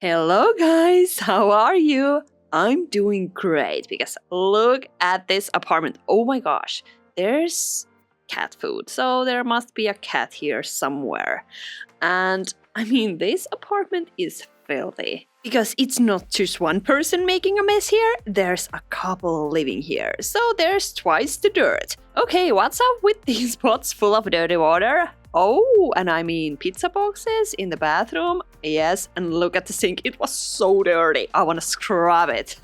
Hello guys, how are you? I'm doing great because look at this apartment. Oh my gosh, there's cat food. So there must be a cat here somewhere. And I mean, this apartment is filthy because it's not just one person making a mess here, there's a couple living here. So there's twice the dirt. Okay, what's up with these pots full of dirty water? Oh, and I mean pizza boxes in the bathroom. Yes, and look at the sink. It was so dirty. I want to scrub it.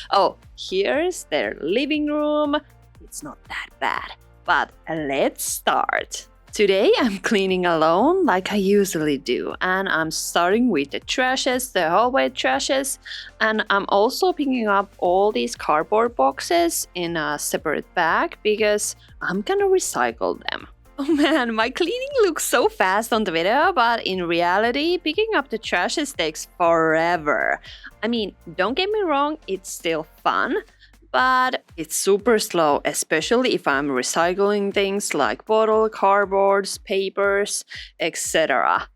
Oh, here's their living room. It's not that bad, but let's start. Today I'm cleaning alone like I usually do, and I'm starting with the trashes, the hallway trashes, and I'm also picking up all these cardboard boxes in a separate bag because I'm gonna recycle them. Oh man, my cleaning looks so fast on the video, but in reality, picking up the trashes takes forever. I mean, don't get me wrong, it's still fun, but it's super slow, especially if I'm recycling things like bottle, cardboards, papers, etc.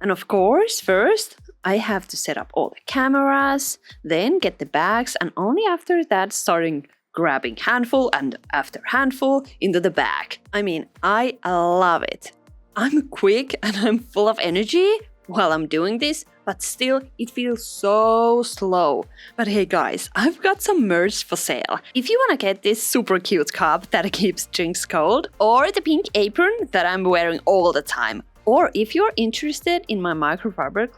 And of course, first, I have to set up all the cameras, then get the bags, and only after that starting grabbing handful and after handful into the bag. I mean, I love it. I'm quick and I'm full of energy while I'm doing this, but still it feels so slow. But hey guys, I've got some merch for sale. If you wanna get this super cute cup that keeps drinks cold, or the pink apron that I'm wearing all the time, or if you're interested in my microfibre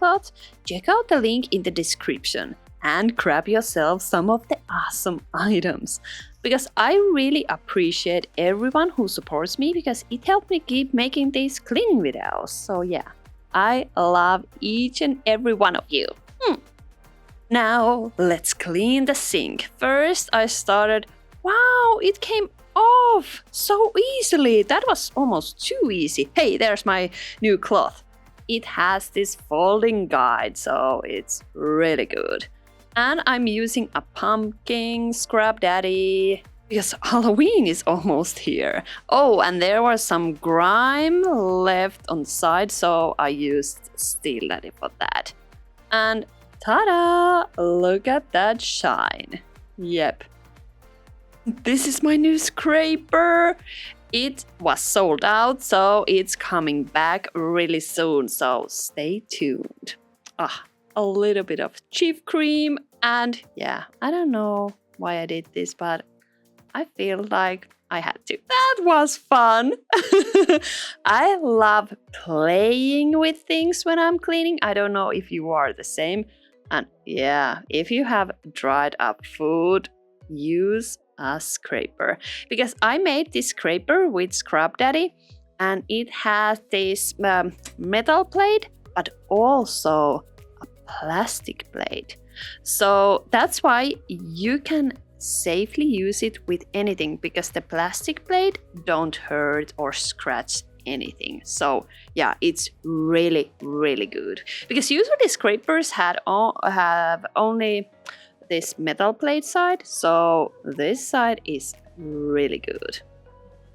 check out the link in the description and grab yourself some of the awesome items. Because I really appreciate everyone who supports me because it helped me keep making these cleaning videos. So yeah, I love each and every one of you. Now let's clean the sink. First I started, wow, it came off so easily. That was almost too easy. Hey, there's my new cloth. It has this folding guide, so it's really good. And I'm using a pumpkin scrub daddy because Halloween is almost here. Oh, and there was some grime left on the side, so I used steel daddy for that. And ta-da! Look at that shine. Yep. This is my new scraper. It was sold out, so it's coming back really soon, so stay tuned. A little bit of cheap cream, and yeah, I don't know why I did this, but I feel like I had to. That was fun. I love playing with things when I'm cleaning. I don't know if you are the same. And yeah, if you have dried up food, use a scraper. Because I made this scraper with Scrub Daddy, and it has this metal plate, but also plastic blade. So that's why you can safely use it with anything because the plastic blade don't hurt or scratch anything. So yeah, it's really good because usually scrapers have only this metal plate side, so this side is really good.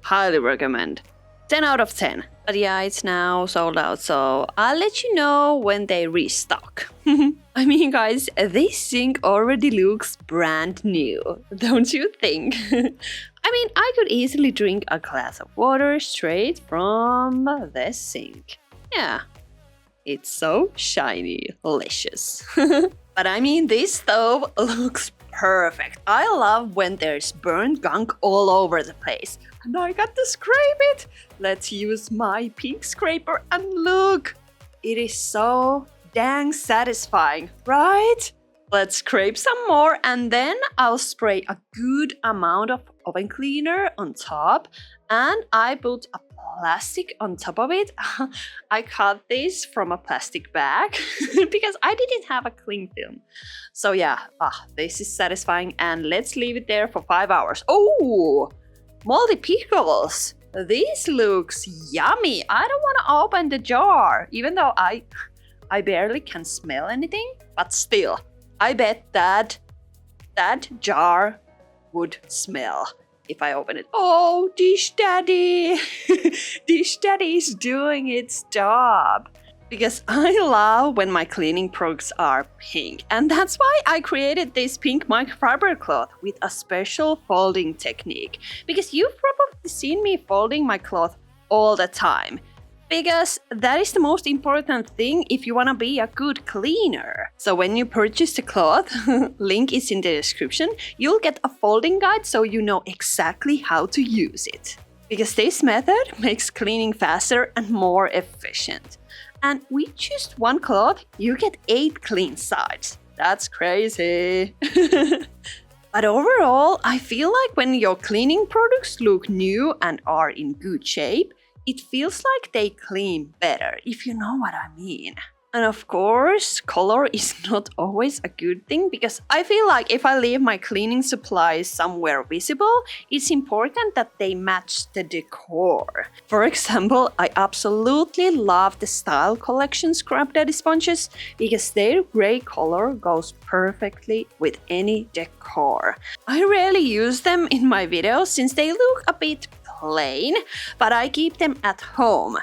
Highly recommend. 10 out of 10. But yeah, it's now sold out, so I'll let you know when they restock. I mean, guys, this sink already looks brand new, don't you think? I mean, I could easily drink a glass of water straight from the sink. Yeah, it's so shiny, delicious. But I mean, this stove looks perfect. I love when there's burnt gunk all over the place. And I got to scrape it. Let's use my pink scraper and look. It is so dang satisfying, right? Let's scrape some more and then I'll spray a good amount of oven cleaner on top. And I put a plastic on top of it. I cut this from a plastic bag because I didn't have a cling film. So yeah, this is satisfying, and let's leave it there for 5 hours. Oh, moldy pickles. This looks yummy. I don't want to open the jar, even though I barely can smell anything, but still, I bet that jar would smell if I open it. Oh, Dish Daddy! Dish Daddy is doing its job. Because I love when my cleaning products are pink, and that's why I created this pink microfiber cloth with a special folding technique. Because you've probably seen me folding my cloth all the time. Because that is the most important thing if you want to be a good cleaner. So when you purchase the cloth, link is in the description, you'll get a folding guide so you know exactly how to use it. Because this method makes cleaning faster and more efficient. And with just one cloth, you get 8 clean sides. That's crazy. But overall, I feel like when your cleaning products look new and are in good shape, it feels like they clean better, if you know what I mean. And of course, color is not always a good thing because I feel like if I leave my cleaning supplies somewhere visible, it's important that they match the decor. For example, I absolutely love the Style Collection Scrub Daddy sponges because their gray color goes perfectly with any decor. I rarely use them in my videos since they look a bit plain, but I keep them at home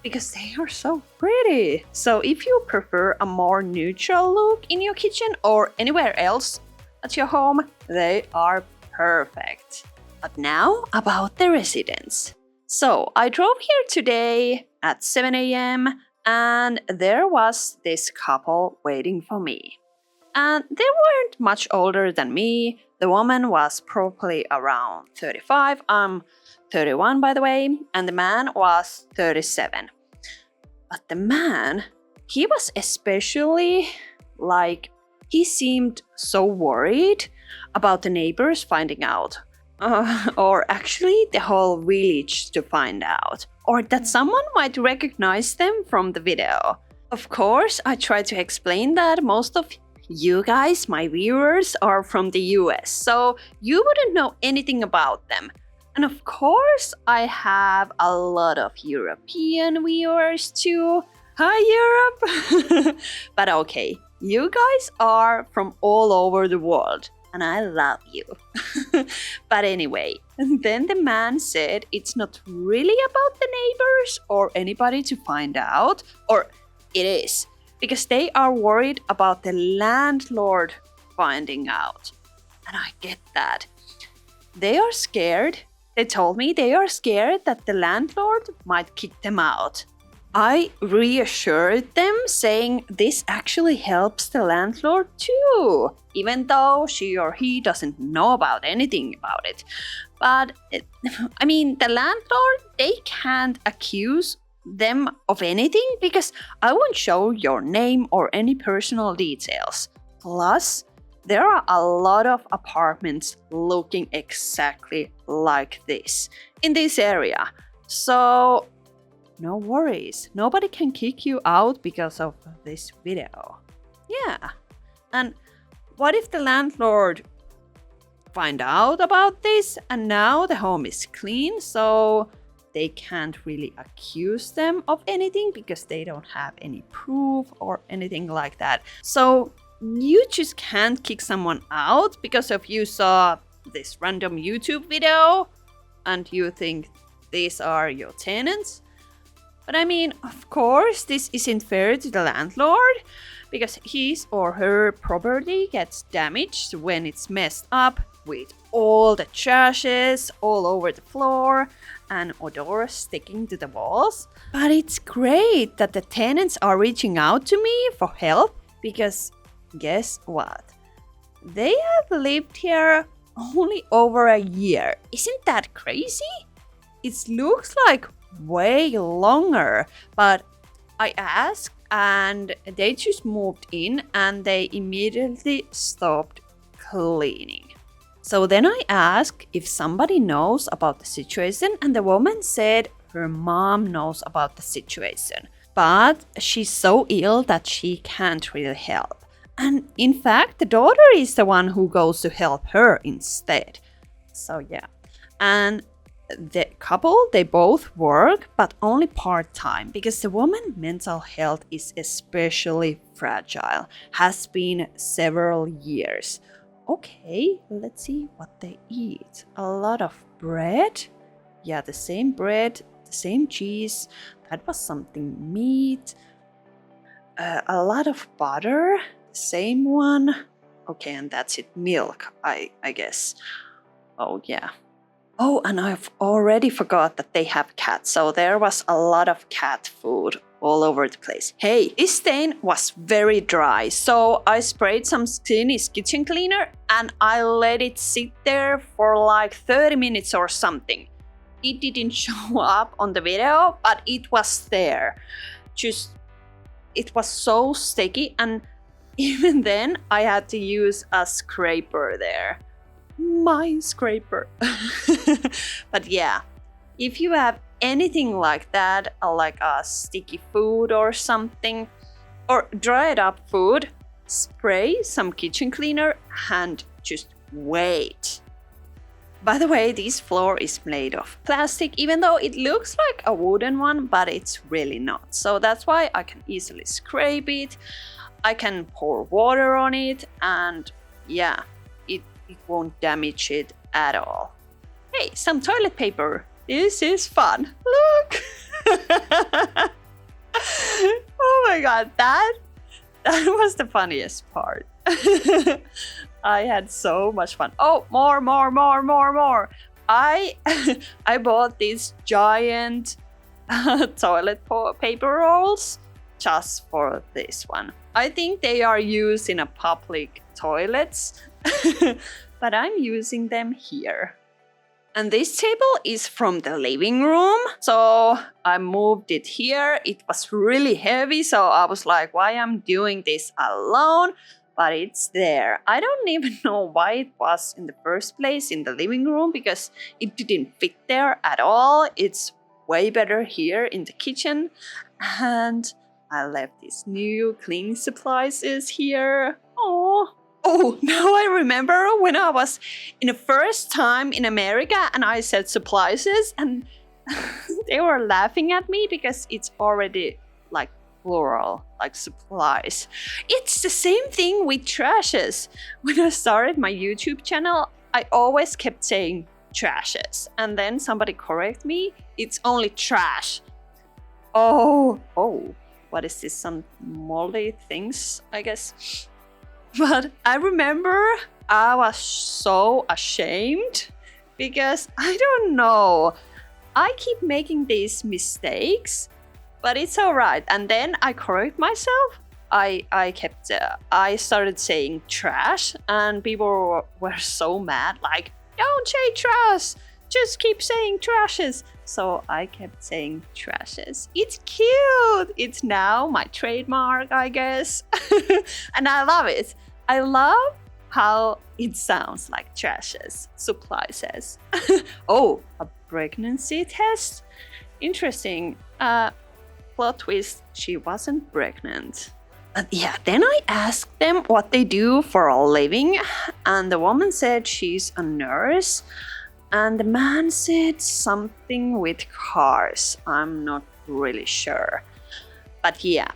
because they are so pretty. So if you prefer a more neutral look in your kitchen or anywhere else at your home, they are perfect. But now about the residence. So I drove here today at 7 a.m. and there was this couple waiting for me. And they weren't much older than me. The woman was probably around 35. I'm 31 by the way, and the man was 37. But the man, he was especially he seemed so worried about the neighbors finding out. Or actually the whole village to find out. Or that someone might recognize them from the video. Of course, I tried to explain that most of you guys, my viewers, are from the US, so you wouldn't know anything about them. And of course, I have a lot of European viewers too. Hi, Europe! But okay, you guys are from all over the world, and I love you. But anyway, then the man said it's not really about the neighbors or anybody to find out, or it is, because they are worried about the landlord finding out. And I get that. They are scared. They told me they are scared that the landlord might kick them out. I reassured them, saying this actually helps the landlord too, even though she or he doesn't know about anything about it. But, the landlord, they can't accuse them of anything because I won't show your name or any personal details. Plus, there are a lot of apartments looking exactly like this in this area. So, no worries. Nobody can kick you out because of this video. Yeah. And what if the landlord find out about this and now the home is clean, so they can't really accuse them of anything because they don't have any proof or anything like that. So you just can't kick someone out because if you saw this random YouTube video and you think these are your tenants. But of course, this isn't fair to the landlord because his or her property gets damaged when it's messed up with all the trashes all over the floor and odor sticking to the walls. But it's great that the tenants are reaching out to me for help because guess what? They have lived here only over a year. Isn't that crazy? It looks like way longer, but I asked and they just moved in and they immediately stopped cleaning. So then I asked if somebody knows about the situation and the woman said her mom knows about the situation, but she's so ill that she can't really help. And in fact, the daughter is the one who goes to help her instead. So yeah. And the couple, they both work, but only part-time because the woman's mental health is especially fragile, has been several years. Okay, let's see what they eat. A lot of bread. Yeah, the same bread, the same cheese. That was something meat. a lot of butter, same one. Okay, and that's it, milk, I guess. Oh yeah. Oh, and I've already forgot that they have cats, so there was a lot of cat food all over the place. Hey, this stain was very dry, so I sprayed some Sini's kitchen cleaner and I let it sit there for like 30 minutes or something. It didn't show up on the video, but it was there. It was so sticky, and even then I had to use a scraper there. My scraper. But yeah, if you have anything like that, like a sticky food or something, or dried up food, spray some kitchen cleaner and just wait. By the way, this floor is made of plastic, even though it looks like a wooden one, but it's really not. So that's why I can easily scrape it. I can pour water on it, and yeah, it won't damage it at all. Hey, some toilet paper. This is fun. Look! Oh my god, that was the funniest part. I had so much fun. Oh, more. I bought these giant toilet paper rolls just for this one. I think they are used in a public toilets, but I'm using them here. And this table is from the living room, so I moved it here. It was really heavy, so I was like, why I'm doing this alone? But it's there. I don't even know why it was in the first place in the living room, because it didn't fit there at all. It's way better here in the kitchen. And I left these new cleaning supplies here. Oh, now I remember when I was in the first time in America and I said supplies, and they were laughing at me because it's already like plural, like supplies. It's the same thing with trashes. When I started my YouTube channel, I always kept saying trashes, and then somebody correct me, it's only trash. Oh, what is this? Some moldy things, I guess. But I remember I was so ashamed because I don't know. I keep making these mistakes, but it's alright. And then I correct myself. I started saying trash, and people were so mad, like, don't say trash, just keep saying trashes. So I kept saying trashes. It's cute. It's now my trademark, I guess. And I love it. I love how it sounds like trashes, supply says. Oh, a pregnancy test? Interesting. Plot twist, she wasn't pregnant. Yeah, then I asked them what they do for a living, and the woman said she's a nurse. And the man said something with cars. I'm not really sure. But yeah,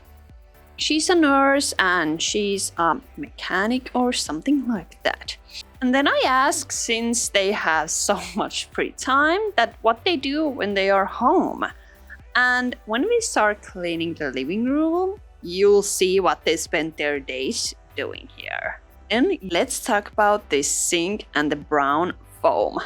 she's a nurse and she's a mechanic or something like that. And then I asked, since they have so much free time, that what they do when they are home. And when we start cleaning the living room, you'll see what they spend their days doing here. And let's talk about this sink and the brown foam,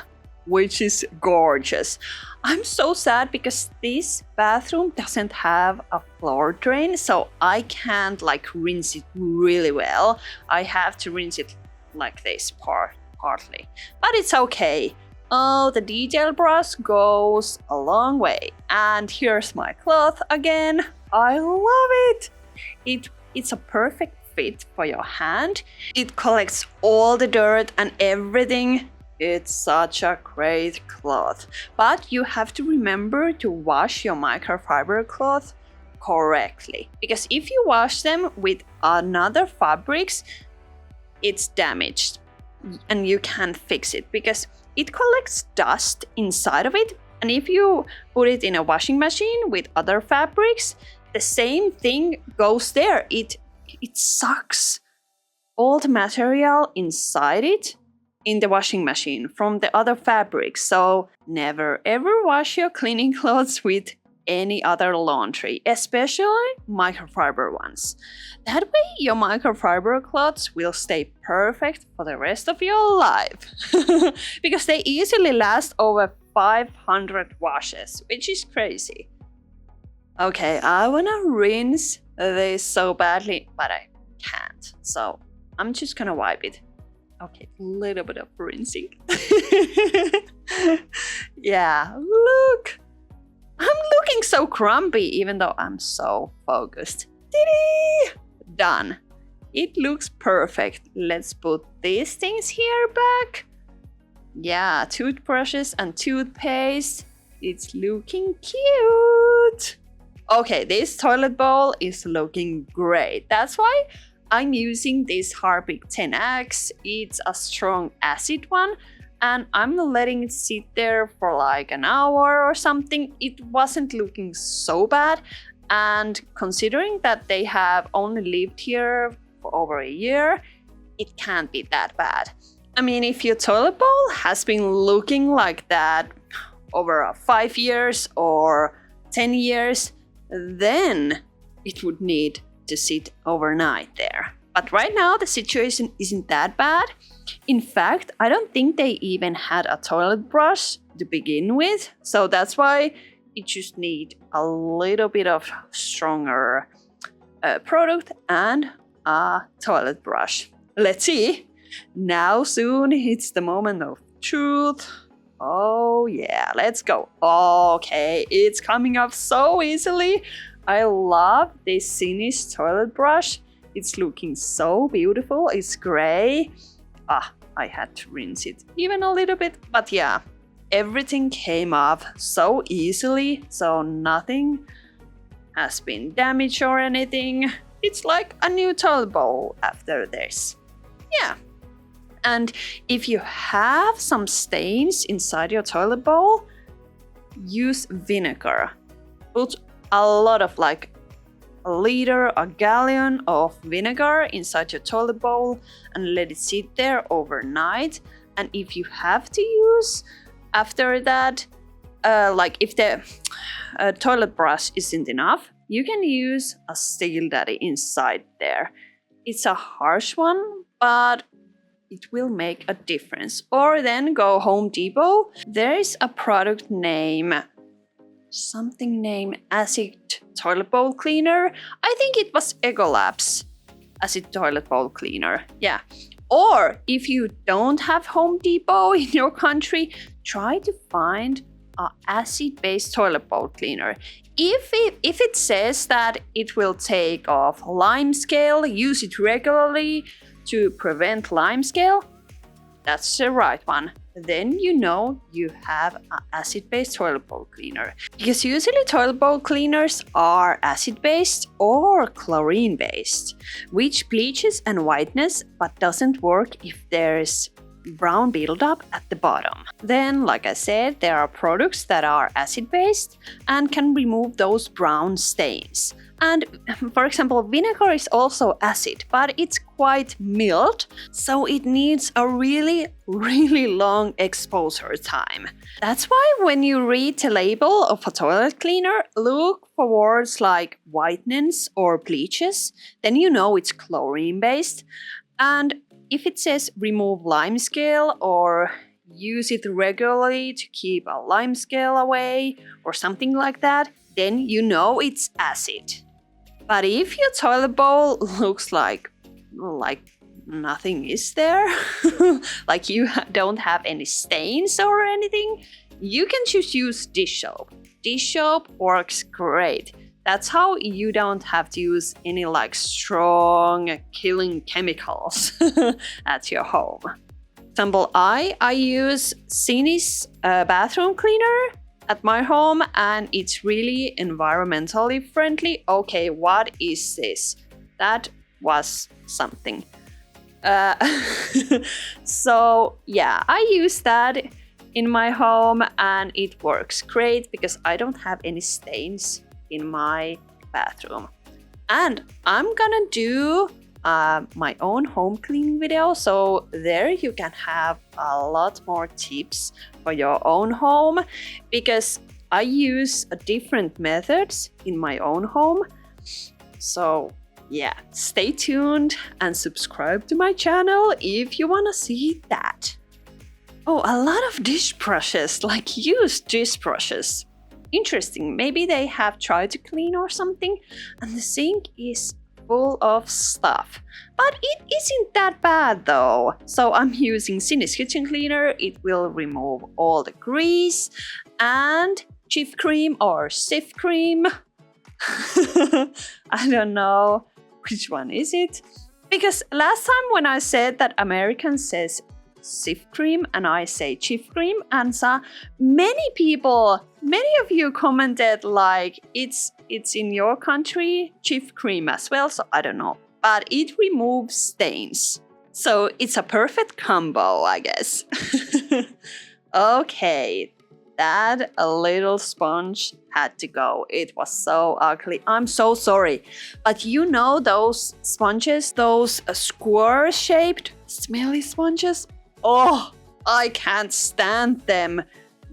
which is gorgeous. I'm so sad because this bathroom doesn't have a floor drain, so I can't like rinse it really well. I have to rinse it like this partly, but it's okay. Oh, the detail brush goes a long way. And here's my cloth again. I love it. It's a perfect fit for your hand. It collects all the dirt and everything. It's such a great cloth, but you have to remember to wash your microfiber cloth correctly, because if you wash them with another fabrics, it's damaged and you can't fix it because it collects dust inside of it. And if you put it in a washing machine with other fabrics, the same thing goes there. It sucks all the material inside it in the washing machine from the other fabrics. So never ever wash your cleaning clothes with any other laundry, especially microfiber ones. That way your microfiber cloths will stay perfect for the rest of your life. Because they easily last over 500 washes, which is crazy. Okay, I wanna rinse this so badly, but I can't. So I'm just gonna wipe it. Okay, a little bit of rinsing. Yeah, look. I'm looking so grumpy even though I'm so focused. Ta-da! Done. It looks perfect. Let's put these things here back. Yeah, toothbrushes and toothpaste. It's looking cute. Okay, this toilet bowl is looking great. That's why I'm using this Harpic 10X. It's a strong acid one, and I'm letting it sit there for like an hour or something. It wasn't looking so bad, and considering that they have only lived here for over a year, it can't be that bad. I mean, if your toilet bowl has been looking like that over 5 years or 10 years, then it would need to sit overnight there. But right now the situation isn't that bad. In fact, I don't think they even had a toilet brush to begin with, so that's why you just need a little bit of stronger product and a toilet brush. Let's see. Now soon it's the moment of truth. Oh yeah, let's go. Okay, it's coming up so easily. I love this Sini's toilet brush. It's looking so beautiful. It's gray. I had to rinse it even a little bit, but yeah, everything came off so easily, so nothing has been damaged or anything. It's like a new toilet bowl after this. Yeah. And if you have some stains inside your toilet bowl, use vinegar. Put a lot of like a liter, a gallon of vinegar inside your toilet bowl and let it sit there overnight. And if you have to use after that, like if the toilet brush isn't enough, you can use a steel daddy inside there. It's a harsh one, but it will make a difference. Or then go Home Depot. There is a product name, something named Acid Toilet Bowl Cleaner. I think it was Ecolab's Acid Toilet Bowl Cleaner. Yeah. Or if you don't have Home Depot in your country, try to find an acid-based toilet bowl cleaner. If it says that it will take off lime scale, use it regularly to prevent limescale, that's the right one. Then you know you have an acid-based toilet bowl cleaner. Because usually toilet bowl cleaners are acid-based or chlorine-based, which bleaches and whitens but doesn't work if there's brown buildup at the bottom. Then, like I said, there are products that are acid-based and can remove those brown stains. And for example, vinegar is also acid, but it's quite mild, so it needs a really long exposure time. That's why when you read the label of a toilet cleaner, look for words like whitenens or bleaches, then you know it's chlorine-based. And if it says remove limescale or use it regularly to keep a limescale away or something like that, then you know it's acid. But if your toilet bowl looks like nothing is there, like you don't have any stains or anything, you can just use dish soap. Dish soap works great. That's how you don't have to use any like strong killing chemicals at your home. For example, I use Sini's bathroom cleaner at my home, and it's really environmentally friendly. Okay, what is this? That was something. So yeah, I use that in my home and it works great because I don't have any stains in my bathroom. And I'm gonna do my own home cleaning video, so there you can have a lot more tips for your own home, because I use different methods in my own home. So yeah, stay tuned and subscribe to my channel if you want to see that. Oh, a lot of dish brushes, like used dish brushes. Interesting, maybe they have tried to clean or something, and the sink is full of stuff. But it isn't that bad though. So I'm using Sini's kitchen cleaner. It will remove all the grease and Jif cream or Sif cream. I don't know which one is it. Because last time when I said that American says Sif cream and I say Jif cream, and so many of you commented like it's in your country Jif cream as well, so I don't know. But it removes stains. So it's a perfect combo, I guess. Okay, that little sponge had to go. It was so ugly. I'm so sorry. But you know those sponges, those square shaped smelly sponges? Oh, I can't stand them.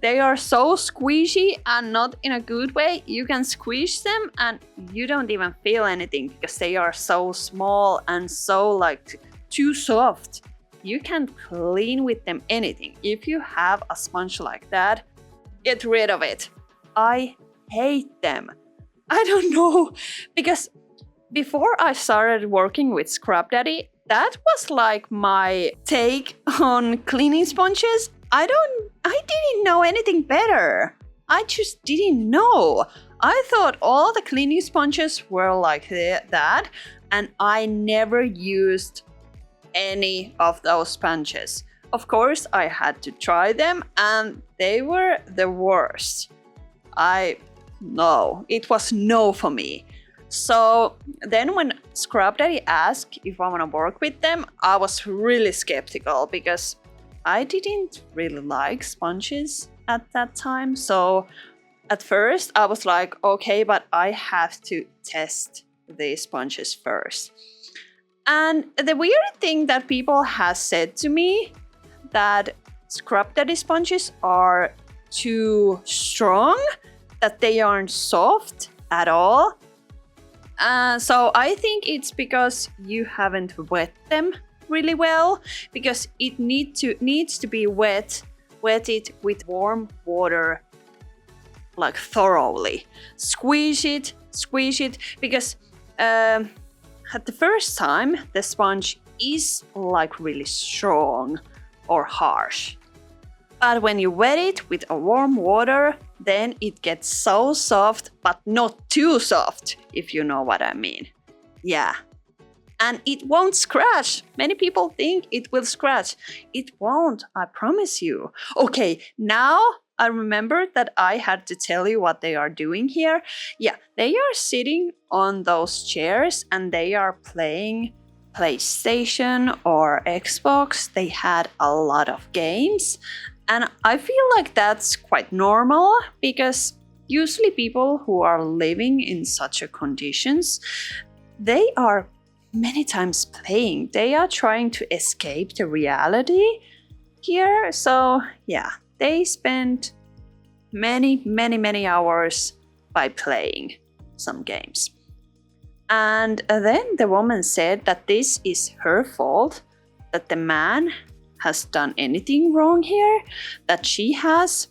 They are so squishy and not in a good way. You can squish them and you don't even feel anything because they are so small and so like too soft. You can't clean with them anything. If you have a sponge like that, get rid of it. I hate them. I don't know, because before I started working with Scrub Daddy, that was like my take on cleaning sponges. I didn't know anything better. I just didn't know. I thought all the cleaning sponges were like that, and I never used any of those sponges. Of course, I had to try them, and they were the worst. No, it was no for me. So then when Scrub Daddy asked if I want to work with them, I was really skeptical because I didn't really like sponges at that time. So at first I was like, okay, but I have to test the sponges first. And the weird thing that people have said to me that Scrub Daddy sponges are too strong, that they aren't soft at all. So I think it's because you haven't wet them really well, because it needs to be wetted with warm water, like thoroughly. Squeeze it, because at the first time the sponge is like really strong or harsh. But when you wet it with a warm water, then it gets so soft, but not too soft, if you know what I mean. Yeah. And it won't scratch. Many people think it will scratch. It won't, I promise you. Okay, now I remember that I had to tell you what they are doing here. Yeah, they are sitting on those chairs and they are playing PlayStation or Xbox. They had a lot of games. And I feel like that's quite normal because usually people who are living in such a conditions, they are many times playing. They are trying to escape the reality here. So yeah, they spend many hours by playing some games. And then the woman said that this is her fault, that the man has done anything wrong here, that she has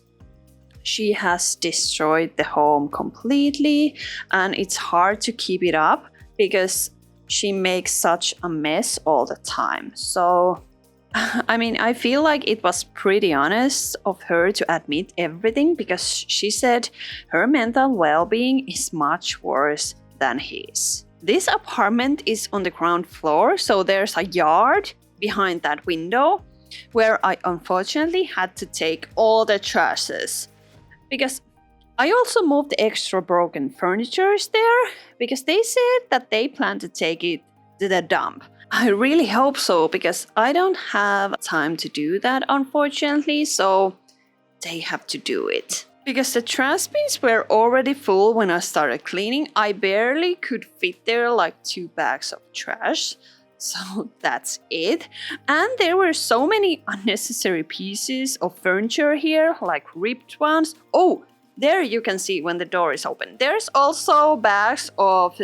destroyed the home completely, and it's hard to keep it up because she makes such a mess all the time. So I mean, I feel like it was pretty honest of her to admit everything, because she said her mental well-being is much worse than his. This apartment is on the ground floor, so there's a yard behind that window where I unfortunately had to take all the trashes, because I also moved the extra broken furniture there because they said that they plan to take it to the dump. I really hope so, because I don't have time to do that unfortunately, so they have to do it. Because the trash bins were already full when I started cleaning, I barely could fit there like 2 bags of trash. So that's it. And there were so many unnecessary pieces of furniture here, like ripped ones. Oh, There you can see when the door is open. There's also bags of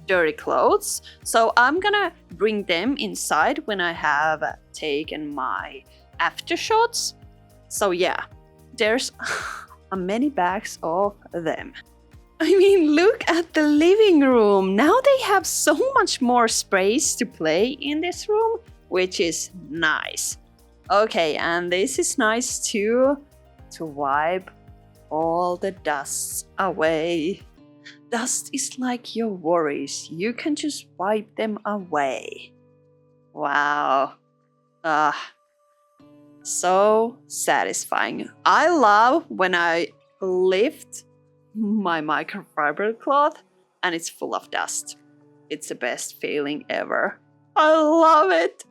dirty clothes. So I'm gonna bring them inside when I have taken my aftershots. So yeah, there's many bags of them. I mean, look at the living room. Now they have so much more space to play in this room, which is nice. Okay, and this is nice too, to wipe all the dust away. Dust is like your worries. You can just wipe them away. Wow. So satisfying. I love when I lift my microfibre cloth and it's full of dust. It's the best feeling ever. I love it.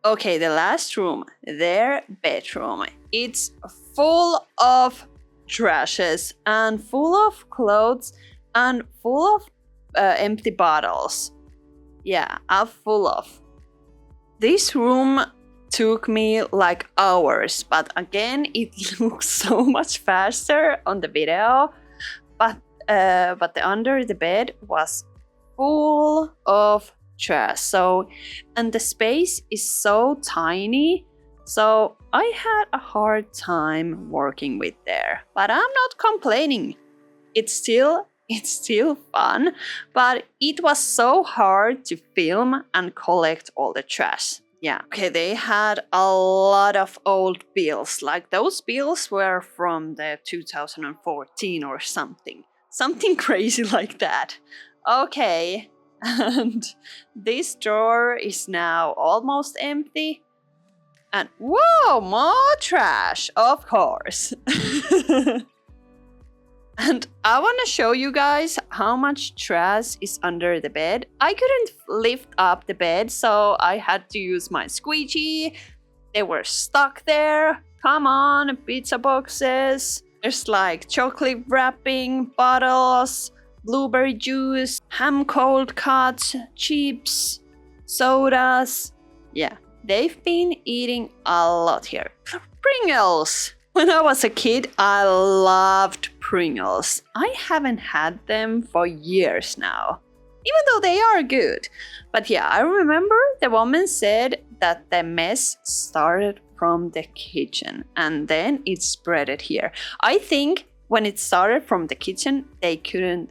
Okay, the last room, their bedroom. It's full of trashes and full of clothes and full of empty bottles. Yeah, full of. This room took me like hours, but again, it looks so much faster on the video. But the under the bed was full of trash. So, and the space is so tiny. So I had a hard time working with there, but I'm not complaining. It's still fun, but it was so hard to film and collect all the trash. Yeah. Okay, they had a lot of old bills. Like those bills were from the 2014 or something. Something crazy like that. Okay. And this drawer is now almost empty. And whoa, more trash, of course. And I want to show you guys how much trash is under the bed. I couldn't lift up the bed, so I had to use my squeegee. They were stuck there. Come on, pizza boxes. There's like chocolate wrapping, bottles, blueberry juice, ham cold cuts, chips, sodas. Yeah, they've been eating a lot here. Pringles! When I was a kid, I loved Pringles. I haven't had them for years now, even though they are good. But yeah, I remember the woman said that the mess started from the kitchen and then it spread it here. I think when it started from the kitchen, they couldn't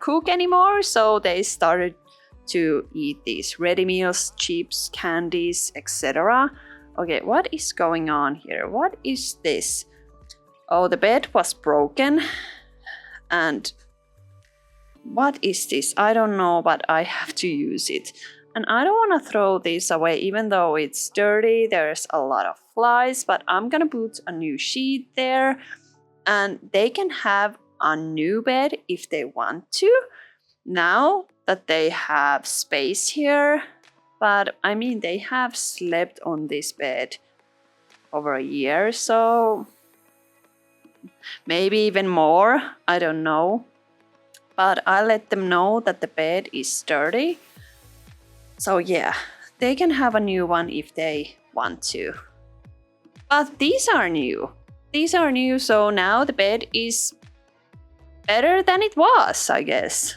cook anymore, so they started to eat these ready meals, chips, candies, etc. Okay, what is going on here? What is this? Oh, the bed was broken. And what is this? I don't know, but I have to use it. And I don't want to throw this away, even though it's dirty. There's a lot of flies, but I'm gonna put a new sheet there. And they can have a new bed if they want to. Now that they have space here. But I mean, they have slept on this bed over a year, so maybe even more, I don't know. But I let them know that the bed is dirty. So yeah, they can have a new one if they want to. But these are new. These are new, so now the bed is better than it was, I guess.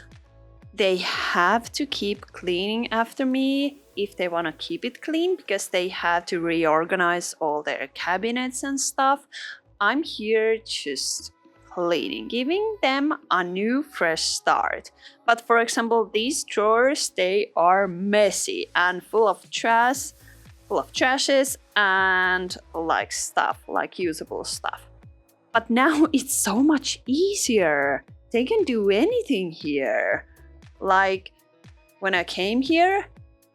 They have to keep cleaning after me if they want to keep it clean, because they have to reorganize all their cabinets and stuff. I'm here just cleaning, giving them a new fresh start. But for example, these drawers, they are messy and full of trash, trashes and like stuff, like usable stuff. But now it's so much easier. They can do anything here. Like when I came here,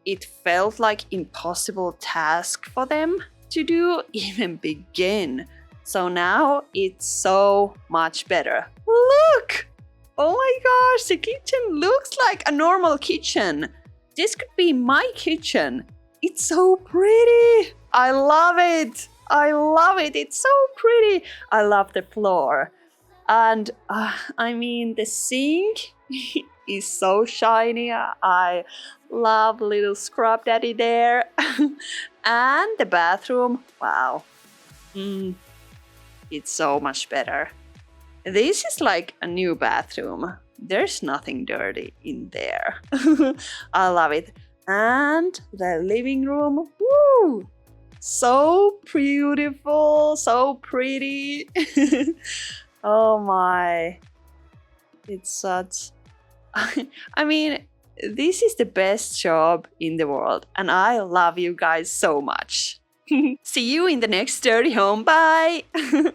it felt like impossible task for them to do, even begin. So now it's so much better. Look! Oh my gosh, the kitchen looks like a normal kitchen. This could be my kitchen. It's so pretty. I love it. I love it. It's so pretty. I love the floor. And I mean, the sink is so shiny. I love little scrub daddy there. And the bathroom, wow. it's so much better. This is like a new bathroom. There's nothing dirty in there. I love it. And the living room, woo! So beautiful, so pretty. Oh my. It's such... I mean, this is the best job in the world, and I love you guys so much. See you in the next dirty home. Bye!